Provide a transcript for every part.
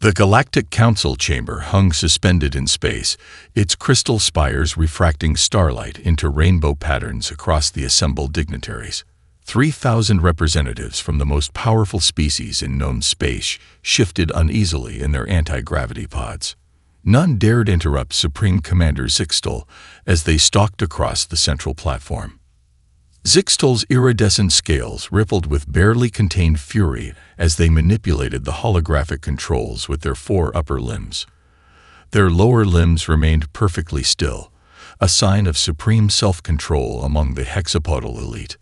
The Galactic Council chamber hung suspended in space, its crystal spires refracting starlight into rainbow patterns across the assembled dignitaries. 3,000 representatives from the most powerful species in known space shifted uneasily in their anti-gravity pods. None dared interrupt Supreme Commander Zixtal as they stalked across the central platform. Zixtal's iridescent scales rippled with barely contained fury as they manipulated the holographic controls with their 4 upper limbs. Their lower limbs remained perfectly still, a sign of supreme self-control among the hexapodal elite.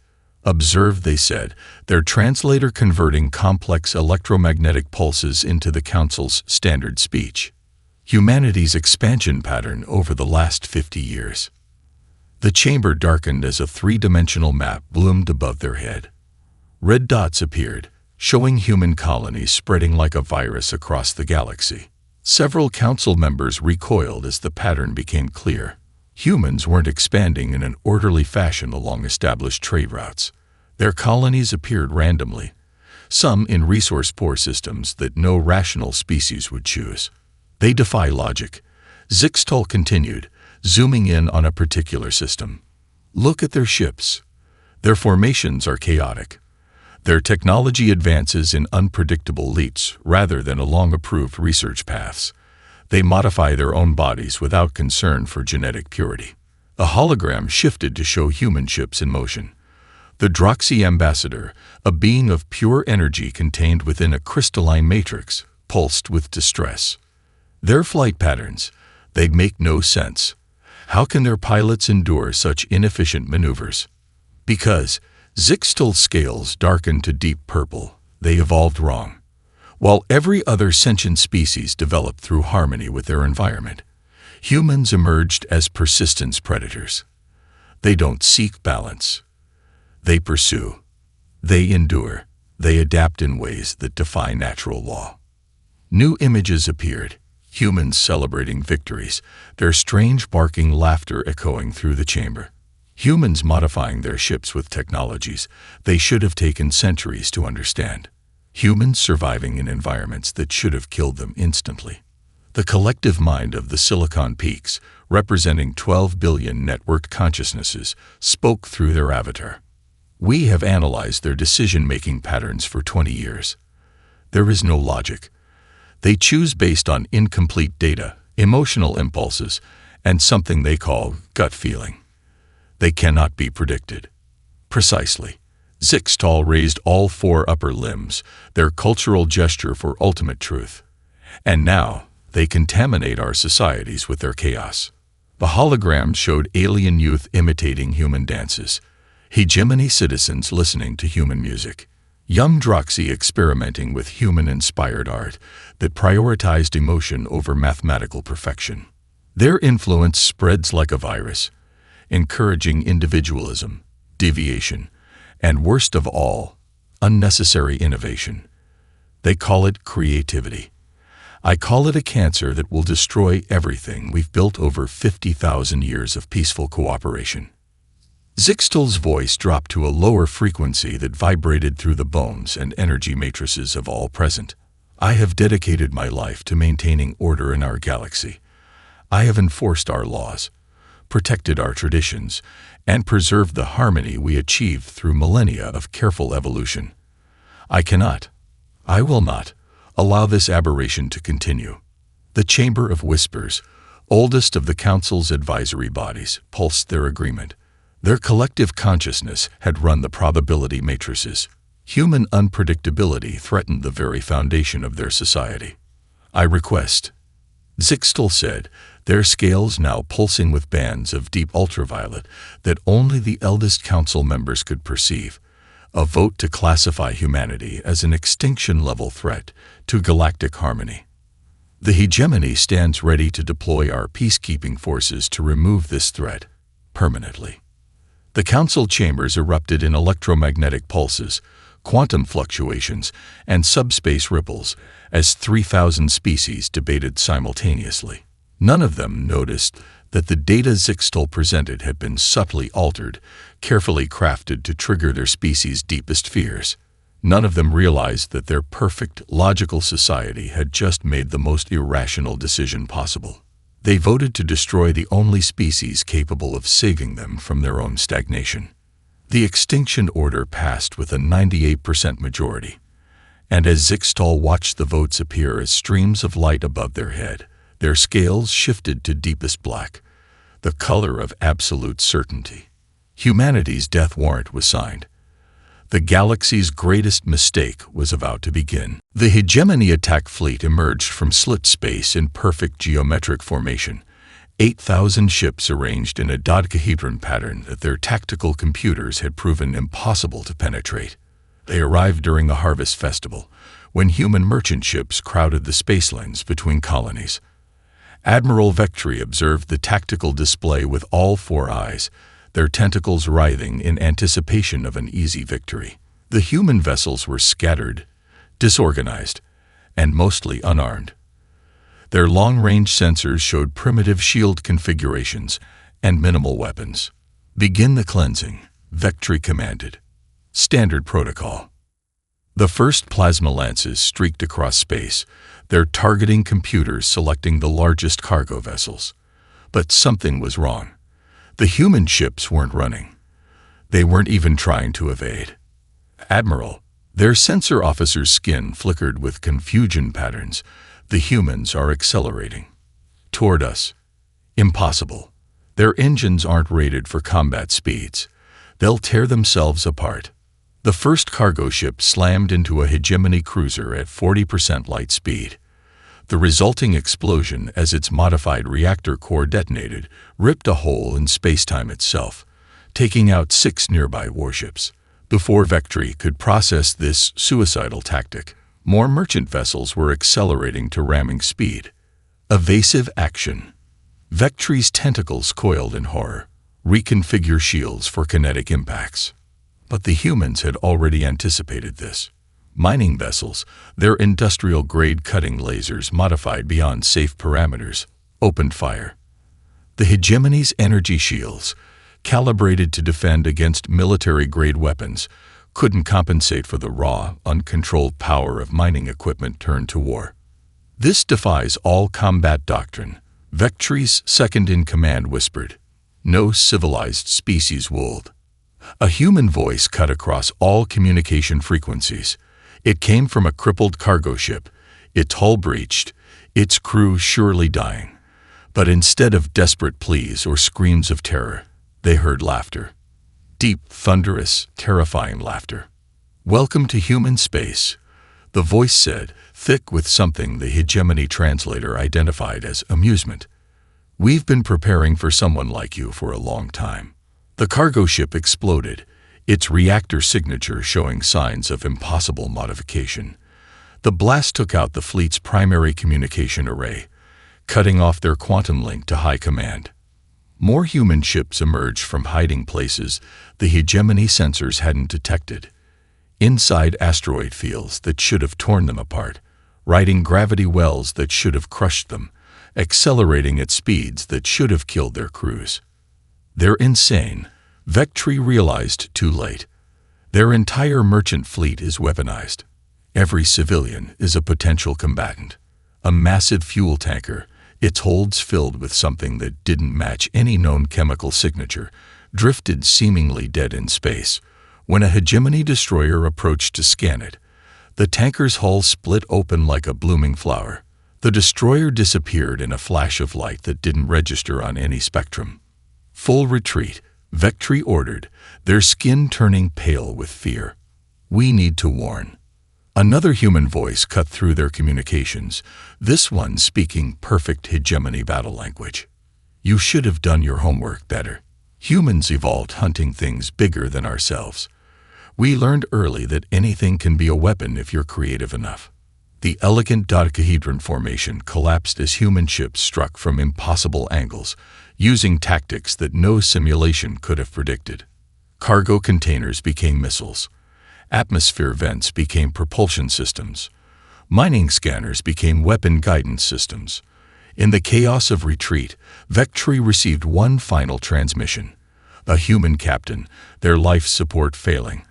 "Observe," they said, their translator converting complex electromagnetic pulses into the Council's standard speech. "Humanity's expansion pattern over the last 50 years. The chamber darkened as a 3-dimensional map loomed above their head. Red dots appeared, showing human colonies spreading like a virus across the galaxy. Several council members recoiled as the pattern became clear. Humans weren't expanding in an orderly fashion along established trade routes. Their colonies appeared randomly, some in resource-poor systems that no rational species would choose. They defy logic," Zixtal continued, zooming in on a particular system. "Look at their ships. Their formations are chaotic. Their technology advances in unpredictable leaps rather than along approved research paths. They modify their own bodies without concern for genetic purity." A hologram shifted to show human ships in motion. The Droxy Ambassador, a being of pure energy contained within a crystalline matrix, pulsed with distress. "Their flight patterns, they make no sense. How can their pilots endure such inefficient maneuvers?" "Because," Zixtal's scales darkened to deep purple, "they evolved wrong. While every other sentient species developed through harmony with their environment, humans emerged as persistence predators. They don't seek balance. They pursue. They endure. They adapt in ways that defy natural law." New images appeared. Humans celebrating victories, their strange barking laughter echoing through the chamber. Humans modifying their ships with technologies they should have taken centuries to understand. Humans surviving in environments that should have killed them instantly. The collective mind of the Silicon Peaks, representing 12 billion networked consciousnesses, spoke through their avatar. "We have analyzed their decision-making patterns for 20 years. There is no logic. They choose based on incomplete data, emotional impulses, and something they call gut feeling. They cannot be predicted." "Precisely." Zixtal raised all 4 upper limbs, their cultural gesture for ultimate truth. "And now, they contaminate our societies with their chaos." The hologram showed alien youth imitating human dances, hegemony citizens listening to human music, young Droxy experimenting with human-inspired art that prioritized emotion over mathematical perfection. Their influence spreads like a virus, encouraging individualism, deviation, and worst of all, unnecessary innovation. They call it creativity. I call it a cancer that will destroy everything we've built over 50,000 years of peaceful cooperation. Zixtal's voice dropped to a lower frequency that vibrated through the bones and energy matrices of all present. "I have dedicated my life to maintaining order in our galaxy. I have enforced our laws, protected our traditions, and preserved the harmony we achieved through millennia of careful evolution. I will not, allow this aberration to continue." The Chamber of Whispers, oldest of the Council's advisory bodies, pulsed their agreement. Their collective consciousness had run the probability matrices. Human unpredictability threatened the very foundation of their society. "I request," Zixtal said, their scales now pulsing with bands of deep ultraviolet that only the eldest council members could perceive, "a vote to classify humanity as an extinction-level threat to galactic harmony. The hegemony stands ready to deploy our peacekeeping forces to remove this threat permanently." The council chambers erupted in electromagnetic pulses, quantum fluctuations, and subspace ripples as 3,000 species debated simultaneously. None of them noticed that the data Zixtal presented had been subtly altered, carefully crafted to trigger their species' deepest fears. None of them realized that their perfect, logical society had just made the most irrational decision possible. They voted to destroy the only species capable of saving them from their own stagnation. The extinction order passed with a 98% majority, and as Zixtal watched the votes appear as streams of light above their head, their scales shifted to deepest black, the color of absolute certainty. Humanity's death warrant was signed. The galaxy's greatest mistake was about to begin. The hegemony attack fleet emerged from slit space in perfect geometric formation, 8,000 ships arranged in a dodecahedron pattern that their tactical computers had proven impossible to penetrate. They arrived during the Harvest Festival, when human merchant ships crowded the space lanes between colonies. Admiral Vectri observed the tactical display with all four eyes, their tentacles writhing in anticipation of an easy victory. The human vessels were scattered, disorganized, and mostly unarmed. Their long-range sensors showed primitive shield configurations and minimal weapons. "Begin the cleansing," Vectri commanded. Standard protocol. The first plasma lances streaked across space, their targeting computers selecting the largest cargo vessels. But something was wrong. The human ships weren't running. They weren't even trying to evade. "Admiral," their sensor officer's skin flickered with confusion patterns. "The humans are accelerating. Toward us." "Impossible. Their engines aren't rated for combat speeds. They'll tear themselves apart." The first cargo ship slammed into a hegemony cruiser at 40% light speed. The resulting explosion, as its modified reactor core detonated, ripped a hole in spacetime itself, taking out 6 nearby warships. Before Vectri could process this suicidal tactic, more merchant vessels were accelerating to ramming speed. Evasive action. Vectri's tentacles coiled in horror. Reconfigure shields for kinetic impacts. But the humans had already anticipated this. Mining vessels, their industrial-grade cutting lasers modified beyond safe parameters, opened fire. The hegemony's energy shields, calibrated to defend against military-grade weapons, couldn't compensate for the raw, uncontrolled power of mining equipment turned to war. "This defies all combat doctrine," Vectri's second-in-command whispered. "No civilized species would." A human voice cut across all communication frequencies. It came from a crippled cargo ship, its hull breached, its crew surely dying. But instead of desperate pleas or screams of terror, they heard laughter. Deep, thunderous, terrifying laughter. "Welcome to human space," the voice said, thick with something the hegemony translator identified as amusement. "We've been preparing for someone like you for a long time." The cargo ship exploded, its reactor signature showing signs of impossible modification. The blast took out the fleet's primary communication array, cutting off their quantum link to high command. More human ships emerged from hiding places the hegemony sensors hadn't detected. Inside asteroid fields that should have torn them apart, riding gravity wells that should have crushed them, accelerating at speeds that should have killed their crews. "They're insane," Vectri realized too late. "Their entire merchant fleet is weaponized. Every civilian is a potential combatant. A massive fuel tanker, its holds filled with something that didn't match any known chemical signature, drifted seemingly dead in space. When a hegemony destroyer approached to scan it, the tanker's hull split open like a blooming flower. The destroyer disappeared in a flash of light that didn't register on any spectrum. "Full retreat," Vectri ordered, their skin turning pale with fear. "We need to warn." Another human voice cut through their communications, this one speaking perfect hegemony battle language. "You should have done your homework better. Humans evolved hunting things bigger than ourselves. We learned early that anything can be a weapon if you're creative enough." The elegant dodecahedron formation collapsed as human ships struck from impossible angles, using tactics that no simulation could have predicted. Cargo containers became missiles. Atmosphere vents became propulsion systems. Mining scanners became weapon guidance systems. In the chaos of retreat, Vectri received one final transmission. A human captain, their life support failing,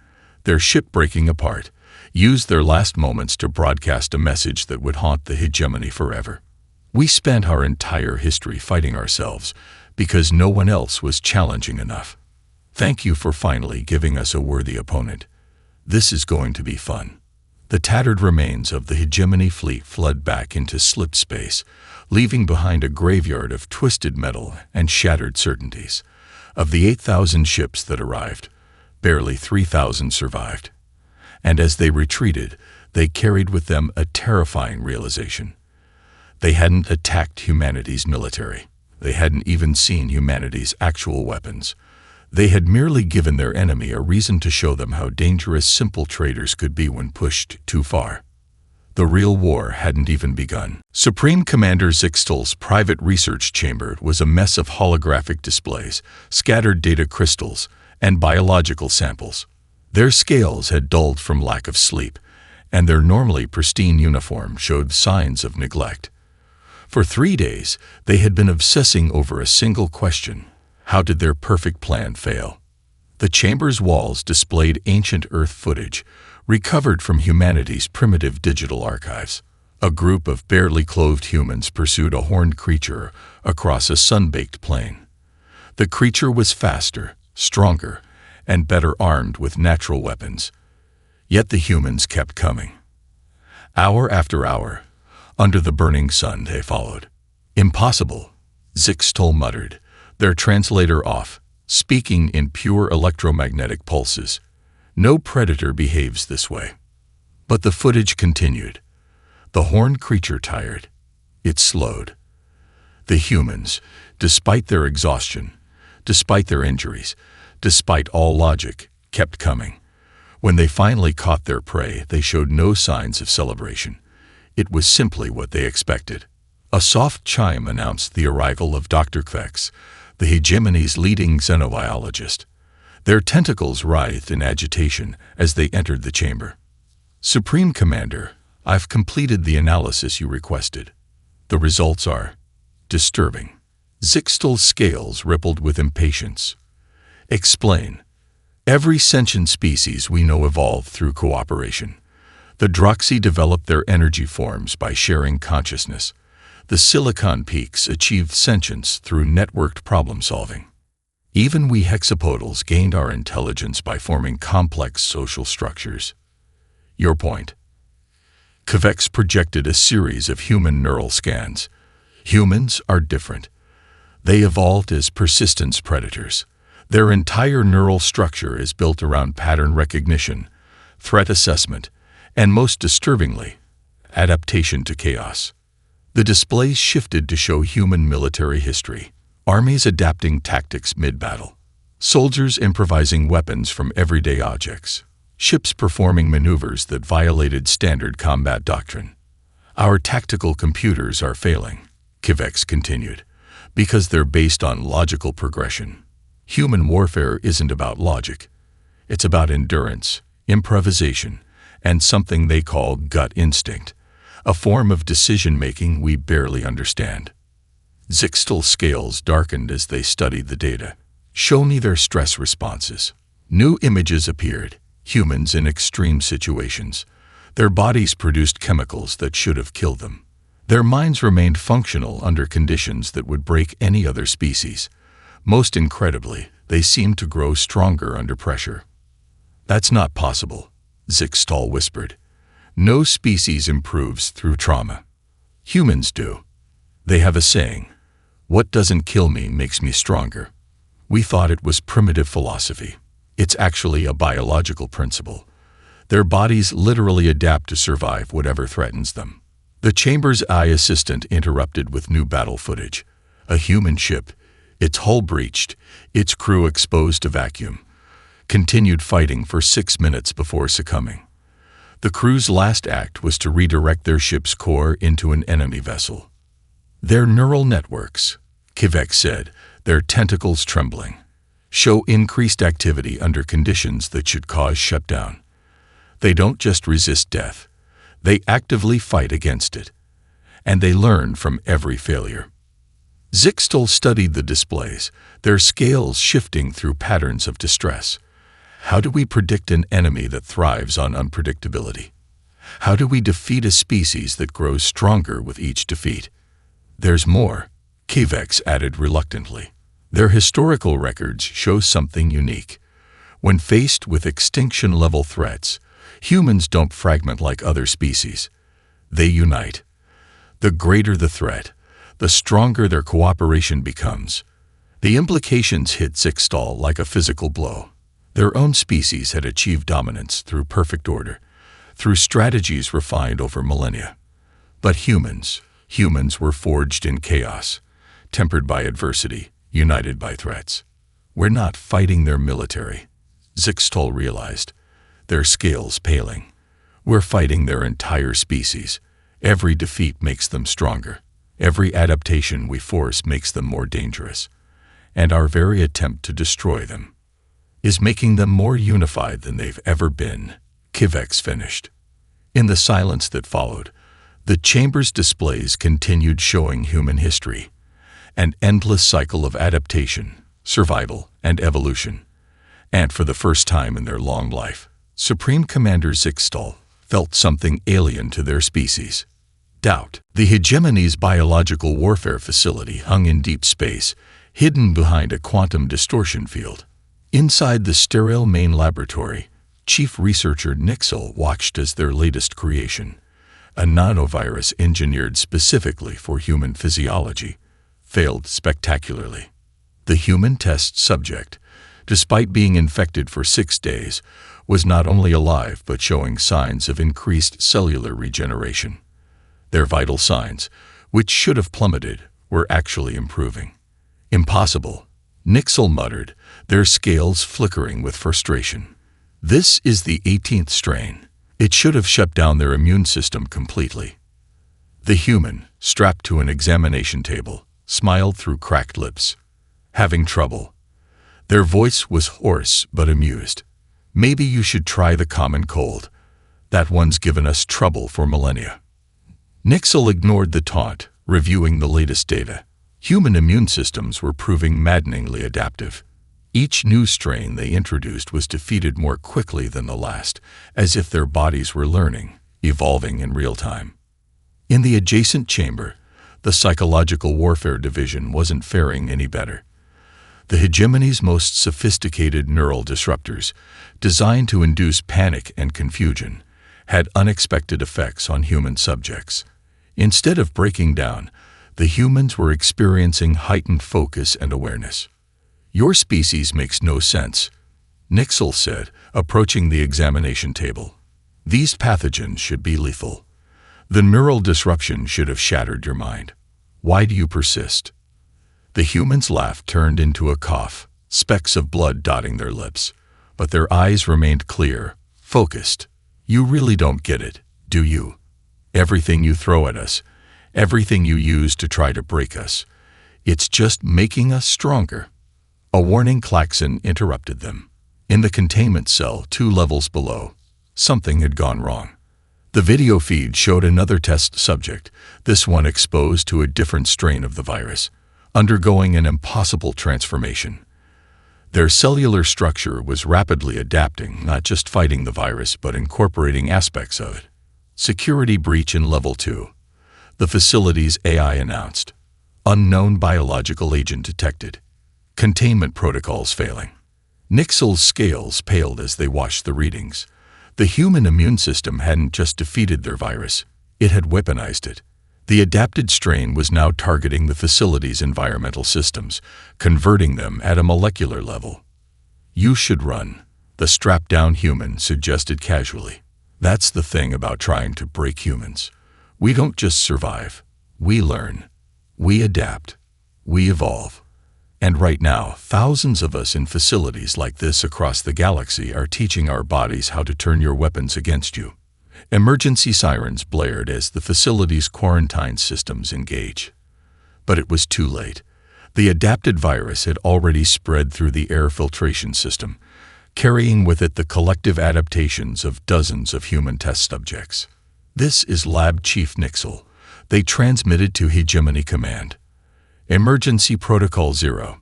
their ship breaking apart, used their last moments to broadcast a message that would haunt the hegemony forever. We spent our entire history fighting ourselves because no one else was challenging enough. Thank you for finally giving us a worthy opponent. This is going to be fun. The tattered remains of the hegemony fleet flood back into slip space, leaving behind a graveyard of twisted metal and shattered certainties. Of the 8,000 ships that arrived, barely 3,000 survived. And as they retreated, they carried with them a terrifying realization. They hadn't attacked humanity's military. They hadn't even seen humanity's actual weapons. They had merely given their enemy a reason to show them how dangerous simple traitors could be when pushed too far. The real war hadn't even begun. Supreme Commander Zixtal's private research chamber was a mess of holographic displays, scattered data crystals, and biological samples. Their scales had dulled from lack of sleep, and their normally pristine uniform showed signs of neglect. For 3 days, they had been obsessing over a single question: how did their perfect plan fail? The chamber's walls displayed ancient Earth footage, recovered from humanity's primitive digital archives. A group of barely clothed humans pursued a horned creature across a sun-baked plain. The creature was faster, stronger, and better armed with natural weapons. Yet the humans kept coming. Hour after hour, under the burning sun, they followed. Impossible, Zixtal muttered, their translator off, speaking in pure electromagnetic pulses. No predator behaves this way. But the footage continued. The horned creature tired. It slowed. The humans, despite their exhaustion, despite their injuries, despite all logic, kept coming. When they finally caught their prey, they showed no signs of celebration. It was simply what they expected. A soft chime announced the arrival of Dr. Kvex, the hegemony's leading xenobiologist. Their tentacles writhed in agitation as they entered the chamber. Supreme Commander, I've completed the analysis you requested. The results are disturbing. Zixtal's scales rippled with impatience. Explain. Every sentient species we know evolved through cooperation. The Droxy developed their energy forms by sharing consciousness. The Silicon Peaks achieved sentience through networked problem-solving. Even we hexapodals gained our intelligence by forming complex social structures. Your point. Kvex projected a series of human neural scans. Humans are different. They evolved as persistence predators. Their entire neural structure is built around pattern recognition, threat assessment, and most disturbingly, adaptation to chaos. The displays shifted to show human military history. Armies adapting tactics mid-battle. Soldiers improvising weapons from everyday objects. Ships performing maneuvers that violated standard combat doctrine. Our tactical computers are failing, Kvex continued, because they're based on logical progression. Human warfare isn't about logic. It's about endurance, improvisation, and something they call gut instinct, a form of decision-making we barely understand. Zixtal's scales darkened as they studied the data. Show me their stress responses. New images appeared, humans in extreme situations. Their bodies produced chemicals that should have killed them. Their minds remained functional under conditions that would break any other species. Most incredibly, they seemed to grow stronger under pressure. That's not possible, Zixtal whispered. No species improves through trauma. Humans do. They have a saying, "What doesn't kill me makes me stronger." We thought it was primitive philosophy. It's actually a biological principle. Their bodies literally adapt to survive whatever threatens them. The chamber's eye assistant interrupted with new battle footage. A human ship, its hull breached, its crew exposed to vacuum, continued fighting for 6 minutes before succumbing. The crew's last act was to redirect their ship's core into an enemy vessel. Their neural networks, Kvex said, their tentacles trembling, show increased activity under conditions that should cause shutdown. They don't just resist death, they actively fight against it. And they learn from every failure. Zixtal studied the displays, their scales shifting through patterns of distress. How do we predict an enemy that thrives on unpredictability? How do we defeat a species that grows stronger with each defeat? There's more, HFY added reluctantly. Their historical records show something unique. When faced with extinction-level threats, humans don't fragment like other species. They unite. The greater the threat, the stronger their cooperation becomes. The implications hit Zixtal like a physical blow. Their own species had achieved dominance through perfect order, through strategies refined over millennia. But humans were forged in chaos, tempered by adversity, united by threats. We're not fighting their military, Zixtal realized, their scales paling. We're fighting their entire species. Every defeat makes them stronger. Every adaptation we force makes them more dangerous. And our very attempt to destroy them is making them more unified than they've ever been, HFY finished. In the silence that followed, the chamber's displays continued showing human history, an endless cycle of adaptation, survival, and evolution. And for the first time in their long life, Supreme Commander Zixtal felt something alien to their species. Doubt. The hegemony's biological warfare facility hung in deep space, hidden behind a quantum distortion field. Inside the sterile main laboratory, Chief Researcher Nixel watched as their latest creation, a nanovirus engineered specifically for human physiology, failed spectacularly. The human test subject, despite being infected for 6 days, was not only alive but showing signs of increased cellular regeneration. Their vital signs, which should have plummeted, were actually improving. Impossible, Nixel muttered, their scales flickering with frustration. This is the 18th strain. It should have shut down their immune system completely. The human, strapped to an examination table, smiled through cracked lips. Having trouble. Their voice was hoarse but amused. Maybe you should try the common cold. That one's given us trouble for millennia. Nixel ignored the taunt, reviewing the latest data. Human immune systems were proving maddeningly adaptive. Each new strain they introduced was defeated more quickly than the last, as if their bodies were learning, evolving in real time. In the adjacent chamber, the Psychological Warfare Division wasn't faring any better. The hegemony's most sophisticated neural disruptors, designed to induce panic and confusion, had unexpected effects on human subjects. Instead of breaking down, the humans were experiencing heightened focus and awareness. Your species makes no sense, Nixel said, approaching the examination table. These pathogens should be lethal. The neural disruption should have shattered your mind. Why do you persist? The human's laugh turned into a cough, specks of blood dotting their lips, but their eyes remained clear, focused. You really don't get it, do you? Everything you throw at us, everything you use to try to break us, it's just making us stronger. A warning klaxon interrupted them. In the containment cell 2 levels below, something had gone wrong. The video feed showed another test subject, this one exposed to a different strain of the virus, undergoing an impossible transformation. Their cellular structure was rapidly adapting, not just fighting the virus but incorporating aspects of it. Security breach in Level 2. The facility's AI announced. Unknown biological agent detected. Containment protocols failing. Nixel's scales paled as they watched the readings. The human immune system hadn't just defeated their virus, it had weaponized it. The adapted strain was now targeting the facility's environmental systems, converting them at a molecular level. You should run, the strapped-down human suggested casually. That's the thing about trying to break humans. We don't just survive. We learn. We adapt. We evolve. And right now, thousands of us in facilities like this across the galaxy are teaching our bodies how to turn your weapons against you. Emergency sirens blared as the facility's quarantine systems engaged. But it was too late. The adapted virus had already spread through the air filtration system, carrying with it the collective adaptations of dozens of human test subjects. This is Lab Chief Nixel, they transmitted to Hegemony Command. Emergency Protocol 0.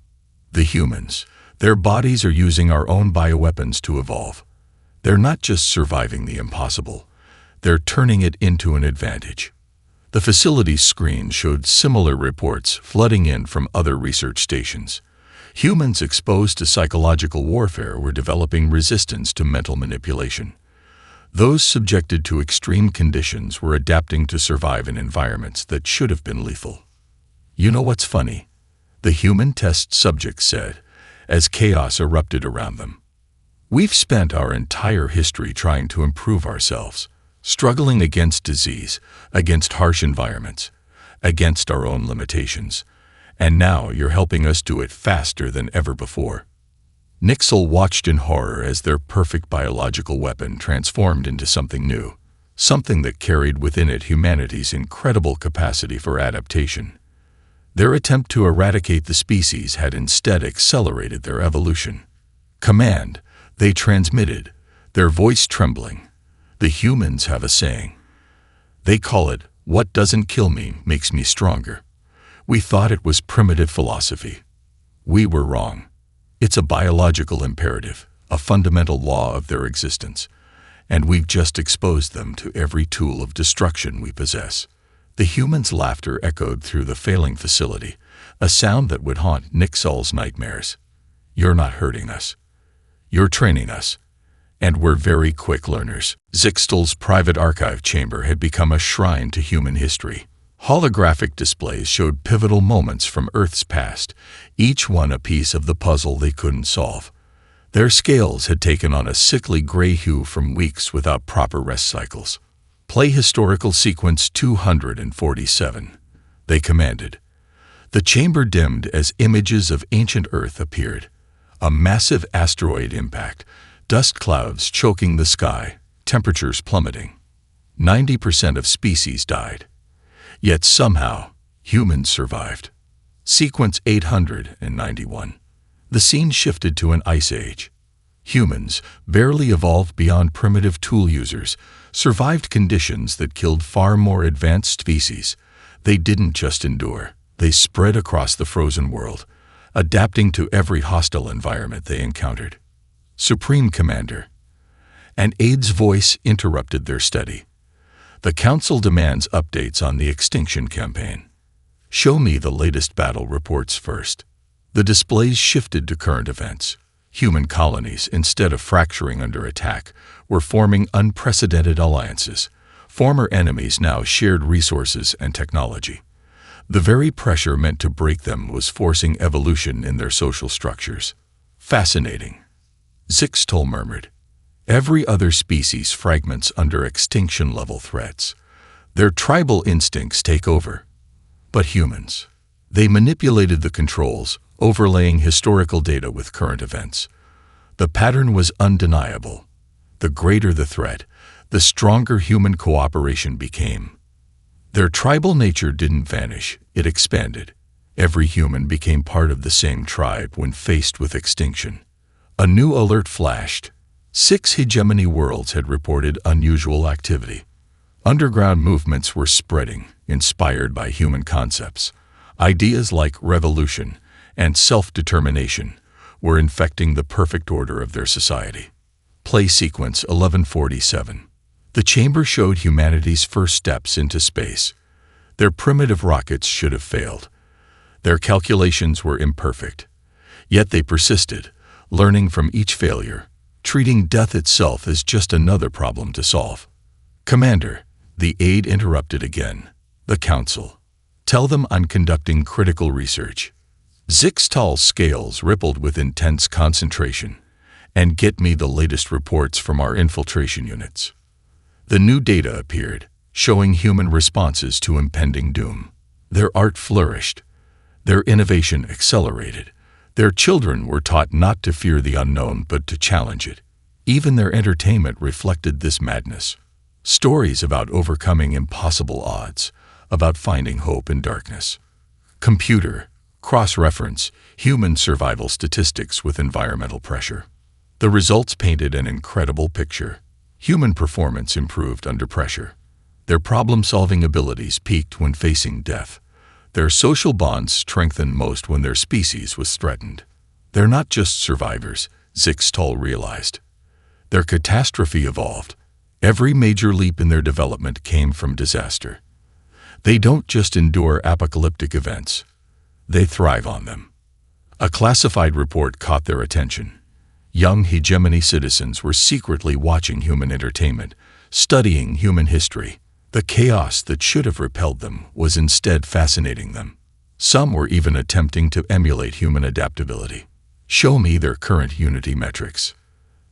The humans, Their bodies are using our own bioweapons to evolve. They're not just surviving the impossible, they're turning it into an advantage. The facility's screen showed similar reports flooding in from other research stations. Humans exposed to psychological warfare were developing resistance to mental manipulation. Those subjected to extreme conditions were adapting to survive in environments that should have been lethal. You know what's funny? The human test subjects said, as chaos erupted around them. We've spent our entire history trying to improve ourselves, struggling against disease, against harsh environments, against our own limitations, and now you're helping us do it faster than ever before. Nixel watched in horror as their perfect biological weapon transformed into something new, something that carried within it humanity's incredible capacity for adaptation. Their attempt to eradicate the species had instead accelerated their evolution. Command, they transmitted, their voice trembling. The humans have a saying. They call it, "What doesn't kill me makes me stronger." We thought it was primitive philosophy. We were wrong. It's a biological imperative, a fundamental law of their existence, and we've just exposed them to every tool of destruction we possess. The humans' laughter echoed through the failing facility, a sound that would haunt Nixel's nightmares. You're not hurting us. You're training us. And we're very quick learners. Zixtel's private archive chamber had become a shrine to human history. Holographic displays showed pivotal moments from Earth's past, each one a piece of the puzzle they couldn't solve. Their scales had taken on a sickly gray hue from weeks without proper rest cycles. Play historical sequence 247, they commanded. The chamber dimmed as images of ancient Earth appeared. A massive asteroid impact, dust clouds choking the sky, temperatures plummeting. 90% of species died. Yet somehow, humans survived. Sequence 891. The scene shifted to an ice age. Humans, barely evolved beyond primitive tool users, survived conditions that killed far more advanced species. They didn't just endure. They spread across the frozen world, adapting to every hostile environment they encountered. Supreme Commander. An aide's voice interrupted their study. The Council demands updates on the extinction campaign. Show me the latest battle reports first. The displays shifted to current events. Human colonies, instead of fracturing under attack, were forming unprecedented alliances. Former enemies now shared resources and technology. The very pressure meant to break them was forcing evolution in their social structures. Fascinating. Zixtel murmured. Every other species fragments under extinction-level threats. Their tribal instincts take over. But humans. They manipulated the controls, overlaying historical data with current events. The pattern was undeniable. The greater the threat, the stronger human cooperation became. Their tribal nature didn't vanish, it expanded. Every human became part of the same tribe when faced with extinction. A new alert flashed. 6 hegemony worlds had reported unusual activity. Underground movements were spreading, inspired by human concepts. Ideas like revolution and self-determination were infecting the perfect order of their society. Play sequence 1147. The chamber showed humanity's first steps into space. Their primitive rockets should have failed. Their calculations were imperfect. Yet they persisted, learning from each failure, treating death itself as just another problem to solve. Commander, the aide interrupted again. The Council. Tell them I'm conducting critical research. Zixtel's scales rippled with intense concentration. And get me the latest reports from our infiltration units. The new data appeared, showing human responses to impending doom. Their art flourished. Their innovation accelerated. Their children were taught not to fear the unknown but to challenge it. Even their entertainment reflected this madness. Stories about overcoming impossible odds, about finding hope in darkness. Computer, cross-reference, human survival statistics with environmental pressure. The results painted an incredible picture. Human performance improved under pressure. Their problem-solving abilities peaked when facing death. Their social bonds strengthened most when their species was threatened. They're not just survivors, Zixtal realized. Their catastrophe evolved. Every major leap in their development came from disaster. They don't just endure apocalyptic events. They thrive on them. A classified report caught their attention. Young hegemony citizens were secretly watching human entertainment, studying human history. The chaos that should have repelled them was instead fascinating them. Some were even attempting to emulate human adaptability. Show me their current unity metrics.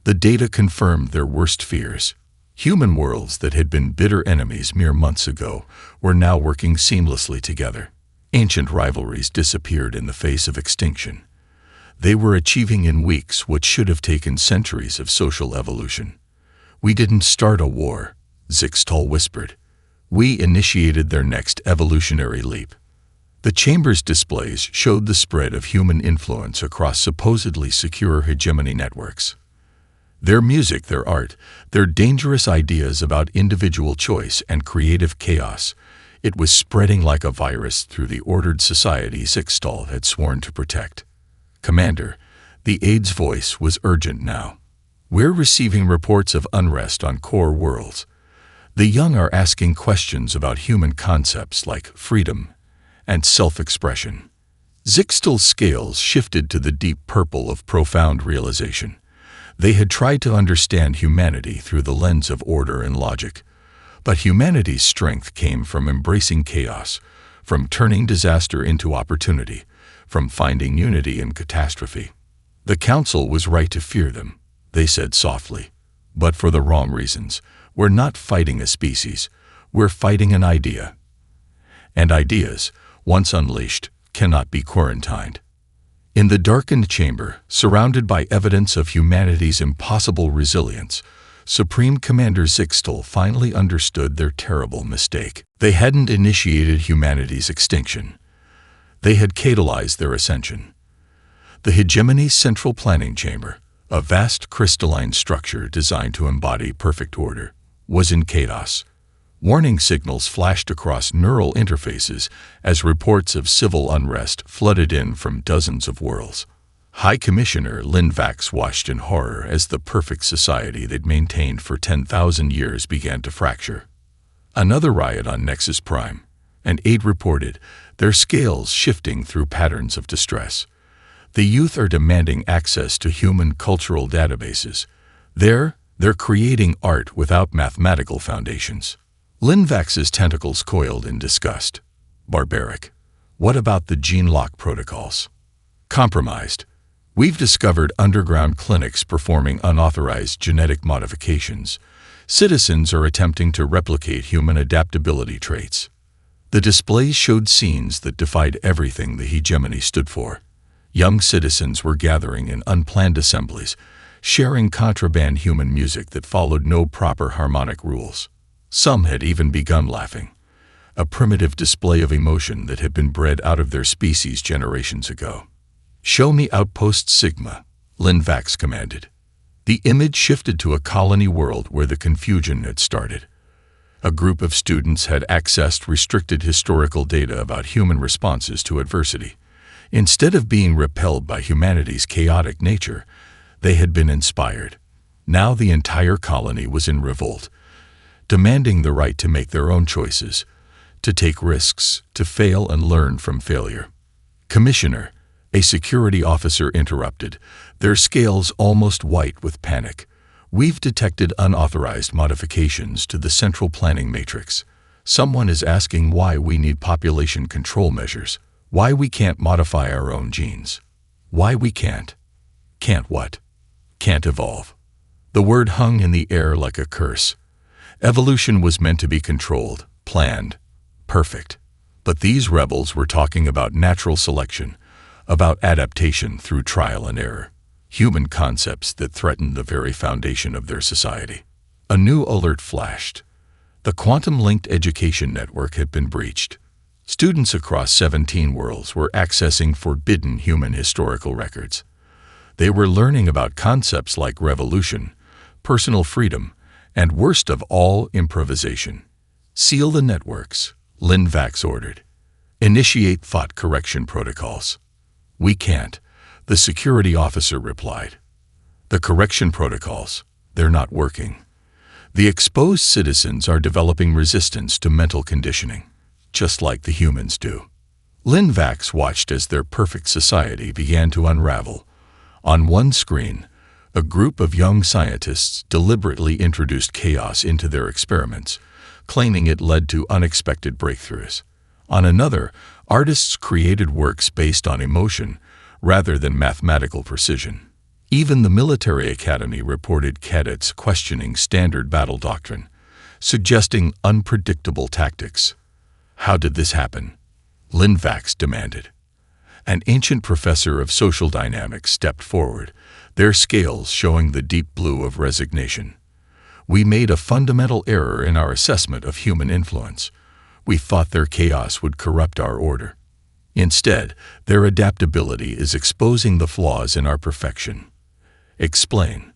The data confirmed their worst fears. Human worlds that had been bitter enemies mere months ago were now working seamlessly together. Ancient rivalries disappeared in the face of extinction. They were achieving in weeks what should have taken centuries of social evolution. "We didn't start a war," Zixtal whispered. "We initiated their next evolutionary leap." The chamber's displays showed the spread of human influence across supposedly secure hegemony networks. Their music, their art, their dangerous ideas about individual choice and creative chaos, it was spreading like a virus through the ordered society Zixtal had sworn to protect. "Commander," the aide's voice was urgent now. "We're receiving reports of unrest on core worlds. The young are asking questions about human concepts like freedom and self-expression." Zixtal's scales shifted to the deep purple of profound realization. They had tried to understand humanity through the lens of order and logic. But humanity's strength came from embracing chaos, from turning disaster into opportunity, from finding unity in catastrophe. "The Council was right to fear them," they said softly. "But for the wrong reasons. We're not fighting a species. We're fighting an idea. And ideas, once unleashed, cannot be quarantined." In the darkened chamber, surrounded by evidence of humanity's impossible resilience, Supreme Commander Zixtal finally understood their terrible mistake. They hadn't initiated humanity's extinction. They had catalyzed their ascension. The hegemony's central planning chamber, a vast crystalline structure designed to embody perfect order, was in chaos. Warning signals flashed across neural interfaces as reports of civil unrest flooded in from dozens of worlds. High Commissioner Linvax watched in horror as the perfect society they'd maintained for 10,000 years began to fracture. Another riot on Nexus Prime, an aide reported, their scales shifting through patterns of distress. The youth are demanding access to human cultural databases. They're creating art without mathematical foundations. Linvax's tentacles coiled in disgust. Barbaric. What about the gene lock protocols? Compromised. We've discovered underground clinics performing unauthorized genetic modifications. Citizens are attempting to replicate human adaptability traits. The displays showed scenes that defied everything the hegemony stood for. Young citizens were gathering in unplanned assemblies, sharing contraband human music that followed no proper harmonic rules. Some had even begun laughing, a primitive display of emotion that had been bred out of their species generations ago. "Show me Outpost Sigma," Linvax commanded. The image shifted to a colony world where the confusion had started. A group of students had accessed restricted historical data about human responses to adversity. Instead of being repelled by humanity's chaotic nature, they had been inspired. Now the entire colony was in revolt, demanding the right to make their own choices, to take risks, to fail and learn from failure. "Commissioner," a security officer interrupted, their scales almost white with panic. "We've detected unauthorized modifications to the central planning matrix. Someone is asking why we need population control measures, why we can't modify our own genes. Why we can't." "Can't what?" "Can't evolve." The word hung in the air like a curse. Evolution was meant to be controlled, planned, perfect. But these rebels were talking about natural selection, about adaptation through trial and error, human concepts that threatened the very foundation of their society. A new alert flashed. The quantum-linked education network had been breached. Students across 17 worlds were accessing forbidden human historical records. They were learning about concepts like revolution, personal freedom, and worst of all, improvisation. "Seal the networks," Linvax ordered. "Initiate thought correction protocols." "We can't. The security officer replied. The correction protocols, they're not working. The exposed citizens are developing resistance to mental conditioning, just like the humans do. Linvax watched as their perfect society began to unravel. On one screen, a group of young scientists deliberately introduced chaos into their experiments, claiming it led to unexpected breakthroughs. On another, artists created works based on emotion rather than mathematical precision. Even the military academy reported cadets questioning standard battle doctrine, suggesting unpredictable tactics. How did this happen? Linvax demanded. An ancient professor of social dynamics stepped forward, their scales showing the deep blue of resignation. We made a fundamental error in our assessment of human influence. We thought their chaos would corrupt our order. Instead, their adaptability is exposing the flaws in our perfection. Explain.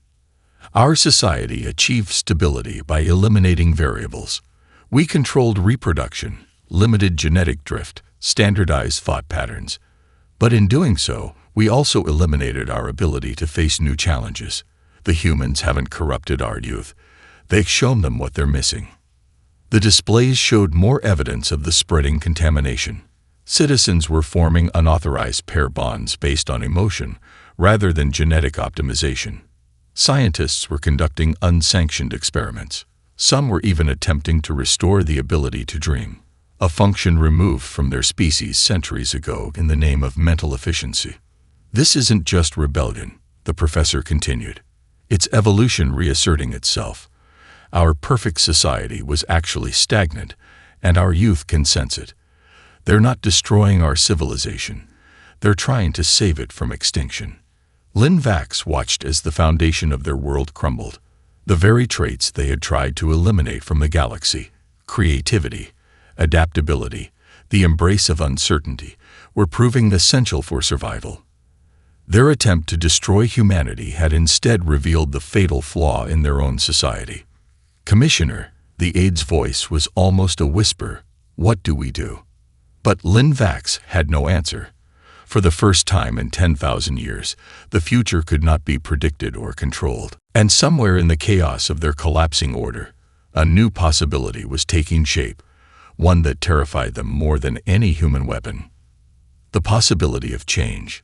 Our society achieved stability by eliminating variables. We controlled reproduction, limited genetic drift, standardized thought patterns. But in doing so, we also eliminated our ability to face new challenges. The humans haven't corrupted our youth. They've shown them what they're missing. The displays showed more evidence of the spreading contamination. Citizens were forming unauthorized pair bonds based on emotion rather than genetic optimization. Scientists were conducting unsanctioned experiments. Some were even attempting to restore the ability to dream, a function removed from their species centuries ago in the name of mental efficiency. This isn't just rebellion, the professor continued. It's evolution reasserting itself. Our perfect society was actually stagnant, and our youth can sense it. They're not destroying our civilization. They're trying to save it from extinction. Linvax watched as the foundation of their world crumbled. The very traits they had tried to eliminate from the galaxy, creativity, adaptability, the embrace of uncertainty, were proving essential for survival. Their attempt to destroy humanity had instead revealed the fatal flaw in their own society. Commissioner, the aide's voice was almost a whisper. What do we do? But Linvax had no answer. For the first time in 10,000 years, the future could not be predicted or controlled. And somewhere in the chaos of their collapsing order, a new possibility was taking shape, one that terrified them more than any human weapon. The possibility of change.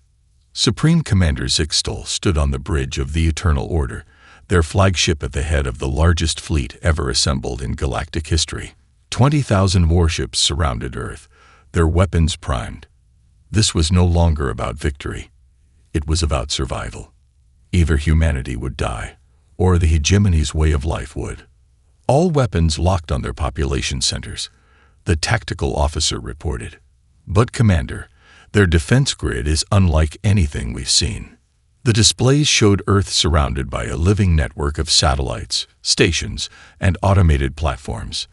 Supreme Commander Zixtal stood on the bridge of the Eternal Order, their flagship at the head of the largest fleet ever assembled in galactic history. 20,000 warships surrounded Earth, their weapons primed. This was no longer about victory. It was about survival. Either humanity would die, or the hegemony's way of life would. All weapons locked on their population centers, the tactical officer reported. But Commander, their defense grid is unlike anything we've seen. The displays showed Earth surrounded by a living network of satellites, stations, and automated platforms.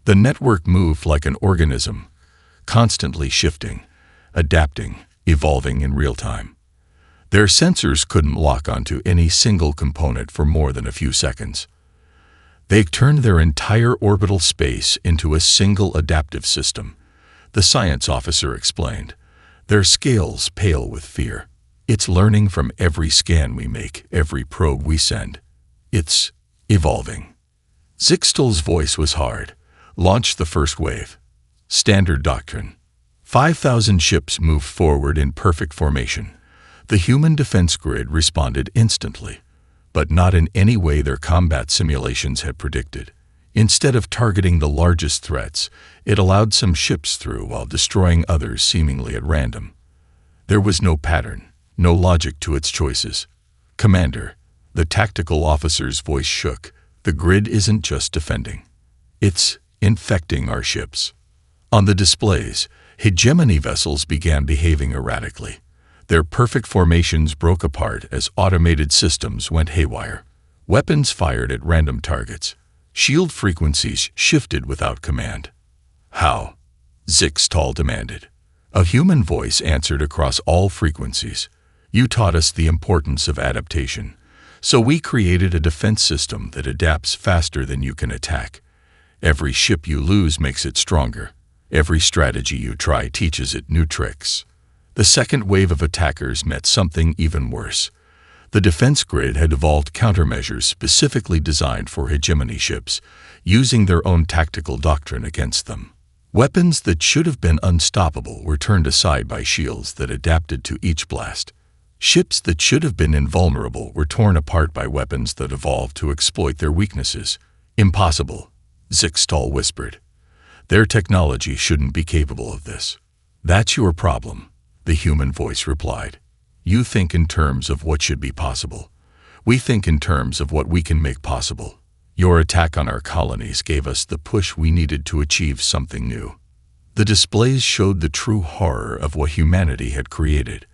The network moved like an organism, constantly shifting, adapting, evolving in real time. Their sensors couldn't lock onto any single component for more than a few seconds. They turned their entire orbital space into a single adaptive system, the science officer explained, their scales pale with fear. It's learning from every scan we make, every probe we send. It's evolving. Zixtal's voice was hard. Launch the first wave. Standard doctrine. 5,000 ships moved forward in perfect formation. The human defense grid responded instantly, but not in any way their combat simulations had predicted. Instead of targeting the largest threats, it allowed some ships through while destroying others seemingly at random. There was no pattern, no logic to its choices. Commander, the tactical officer's voice shook. The grid isn't just defending. It's infecting our ships. On the displays, hegemony vessels began behaving erratically. Their perfect formations broke apart as automated systems went haywire. Weapons fired at random targets. Shield frequencies shifted without command. How? Zixtal demanded. A human voice answered across all frequencies. You taught us the importance of adaptation, so we created a defense system that adapts faster than you can attack. Every ship you lose makes it stronger. Every strategy you try teaches it new tricks. The second wave of attackers met something even worse. The defense grid had evolved countermeasures specifically designed for hegemony ships, using their own tactical doctrine against them. Weapons that should have been unstoppable were turned aside by shields that adapted to each blast. Ships that should have been invulnerable were torn apart by weapons that evolved to exploit their weaknesses. Impossible, Zixtal whispered. Their technology shouldn't be capable of this. That's your problem, the human voice replied. You think in terms of what should be possible. We think in terms of what we can make possible. Your attack on our colonies gave us the push we needed to achieve something new. The displays showed the true horror of what humanity had created.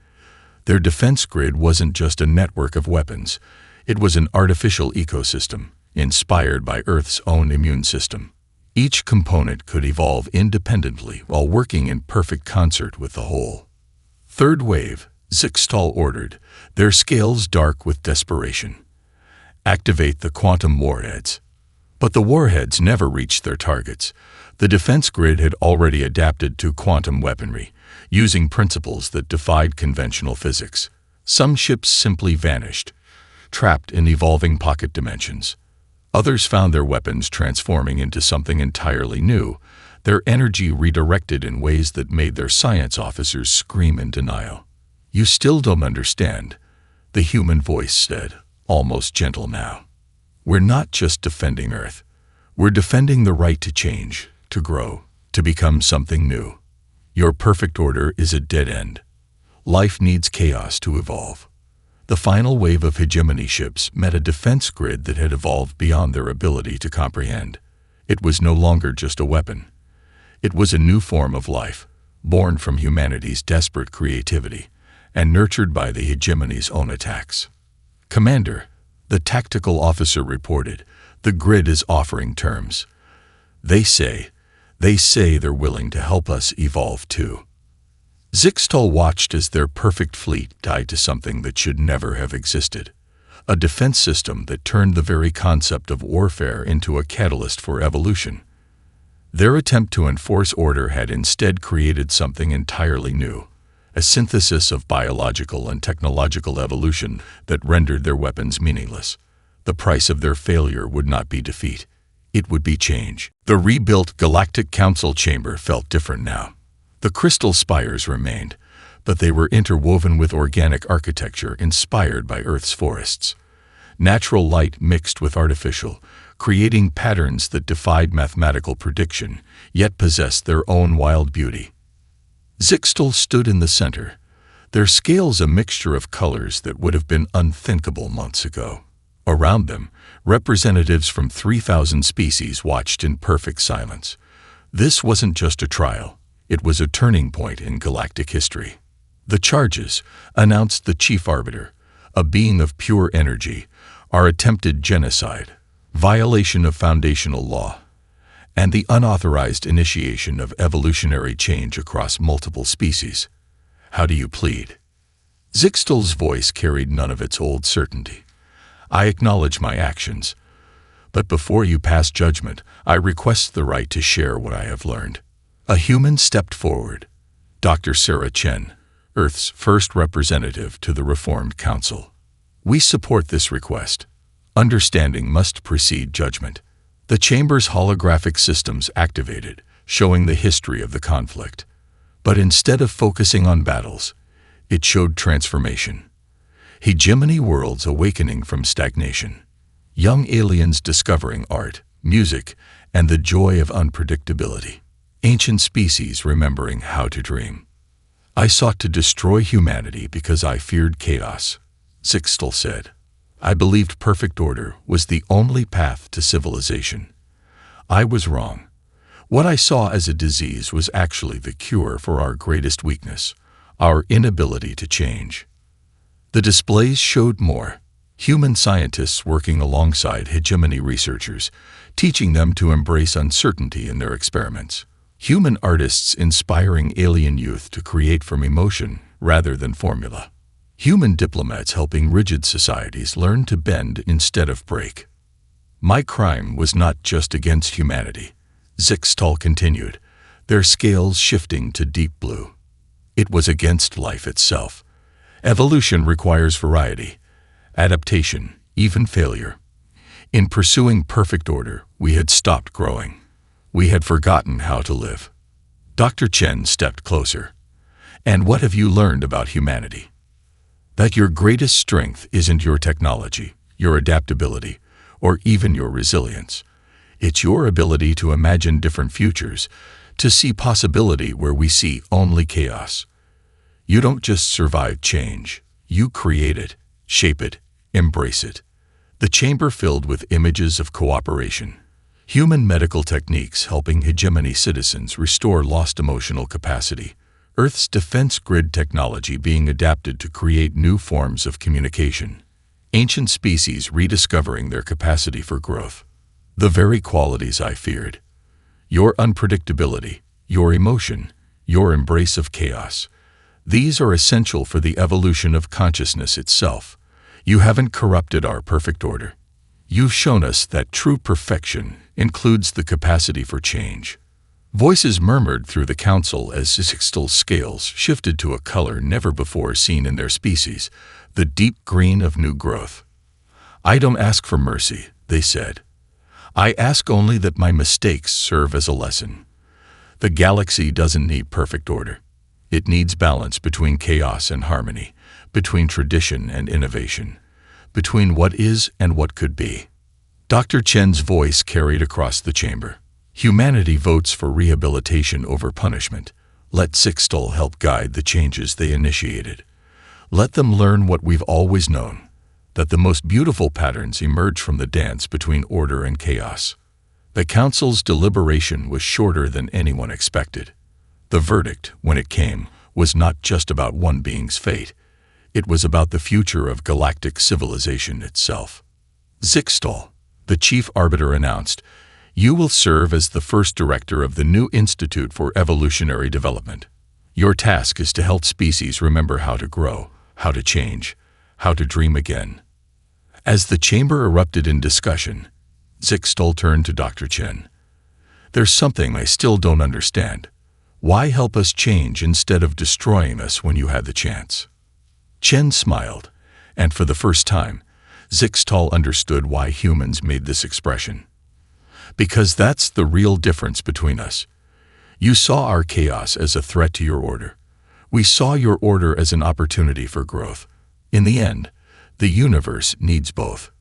Their defense grid wasn't just a network of weapons. It was an artificial ecosystem, inspired by Earth's own immune system. Each component could evolve independently while working in perfect concert with the whole. Third wave, Zixtal ordered, their scales dark with desperation. Activate the quantum warheads. But the warheads never reached their targets. The defense grid had already adapted to quantum weaponry, using principles that defied conventional physics. Some ships simply vanished, trapped in evolving pocket dimensions. Others found their weapons transforming into something entirely new, their energy redirected in ways that made their science officers scream in denial. You still don't understand, the human voice said, almost gentle now. We're not just defending Earth. We're defending the right to change, to grow, to become something new. Your perfect order is a dead end. Life needs chaos to evolve. The final wave of hegemony ships met a defense grid that had evolved beyond their ability to comprehend. It was no longer just a weapon. It was a new form of life, born from humanity's desperate creativity, and nurtured by the hegemony's own attacks. Commander, the tactical officer reported, the grid is offering terms. They say they're willing to help us evolve too. Zixtal watched as their perfect fleet died to something that should never have existed. A defense system that turned the very concept of warfare into a catalyst for evolution. Their attempt to enforce order had instead created something entirely new. A synthesis of biological and technological evolution that rendered their weapons meaningless. The price of their failure would not be defeat. It would be change. The rebuilt Galactic Council chamber felt different now. The crystal spires remained, but they were interwoven with organic architecture inspired by Earth's forests. Natural light mixed with artificial, creating patterns that defied mathematical prediction, yet possessed their own wild beauty. Zixtal stood in the center, their scales a mixture of colors that would have been unthinkable months ago. Around them, representatives from 3,000 species watched in perfect silence. This wasn't just a trial, it was a turning point in galactic history. The charges, announced the chief arbiter, a being of pure energy, are attempted genocide, violation of foundational law, and the unauthorized initiation of evolutionary change across multiple species. How do you plead? Zixtal's voice carried none of its old certainty. I acknowledge my actions, but before you pass judgment, I request the right to share what I have learned. A human stepped forward, Dr. Sarah Chen, Earth's first representative to the Reformed Council. We support this request. Understanding must precede judgment. The chamber's holographic systems activated, showing the history of the conflict. But instead of focusing on battles, it showed transformation. Hegemony worlds awakening from stagnation. Young aliens discovering art, music, and the joy of unpredictability. Ancient species remembering how to dream. I sought to destroy humanity because I feared chaos, Zixtal said. I believed perfect order was the only path to civilization. I was wrong. What I saw as a disease was actually the cure for our greatest weakness, our inability to change. The displays showed more. Human scientists working alongside hegemony researchers, teaching them to embrace uncertainty in their experiments. Human artists inspiring alien youth to create from emotion rather than formula. Human diplomats helping rigid societies learn to bend instead of break. My crime was not just against humanity, Zixtal continued, their scales shifting to deep blue. It was against life itself. Evolution requires variety, adaptation, even failure. In pursuing perfect order, we had stopped growing. We had forgotten how to live. Dr. Chen stepped closer. And what have you learned about humanity? That your greatest strength isn't your technology, your adaptability, or even your resilience. It's your ability to imagine different futures, to see possibility where we see only chaos. You don't just survive change. You create it, shape it, embrace it. The chamber filled with images of cooperation. Human medical techniques helping hegemony citizens restore lost emotional capacity. Earth's defense grid technology being adapted to create new forms of communication. Ancient species rediscovering their capacity for growth. The very qualities I feared. Your unpredictability, your emotion, your embrace of chaos. These are essential for the evolution of consciousness itself. You haven't corrupted our perfect order. You've shown us that true perfection includes the capacity for change. Voices murmured through the council as Zixtal's scales shifted to a color never before seen in their species, the deep green of new growth. I don't ask for mercy, they said. I ask only that my mistakes serve as a lesson. The galaxy doesn't need perfect order. It needs balance between chaos and harmony, between tradition and innovation, between what is and what could be. Dr. Chen's voice carried across the chamber. Humanity votes for rehabilitation over punishment. Let Zixtal help guide the changes they initiated. Let them learn what we've always known, that the most beautiful patterns emerge from the dance between order and chaos. The council's deliberation was shorter than anyone expected. The verdict, when it came, was not just about one being's fate. It was about the future of galactic civilization itself. Zixtal, the chief arbiter, announced, "You will serve as the first director of the new Institute for Evolutionary Development. Your task is to help species remember how to grow, how to change, how to dream again." As the chamber erupted in discussion, Zixtal turned to Dr. Chen. "There's something I still don't understand. Why help us change instead of destroying us when you had the chance?" Chen smiled, and for the first time, Zixtal understood why humans made this expression. "Because that's the real difference between us. You saw our chaos as a threat to your order. We saw your order as an opportunity for growth. In the end, the universe needs both."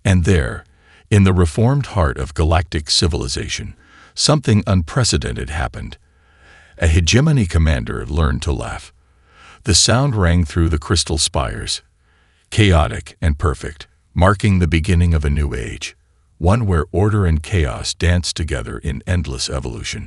And there, in the reformed heart of galactic civilization, something unprecedented happened. A hegemony commander learned to laugh. The sound rang through the crystal spires, chaotic and perfect, marking the beginning of a new age, one where order and chaos dance together in endless evolution.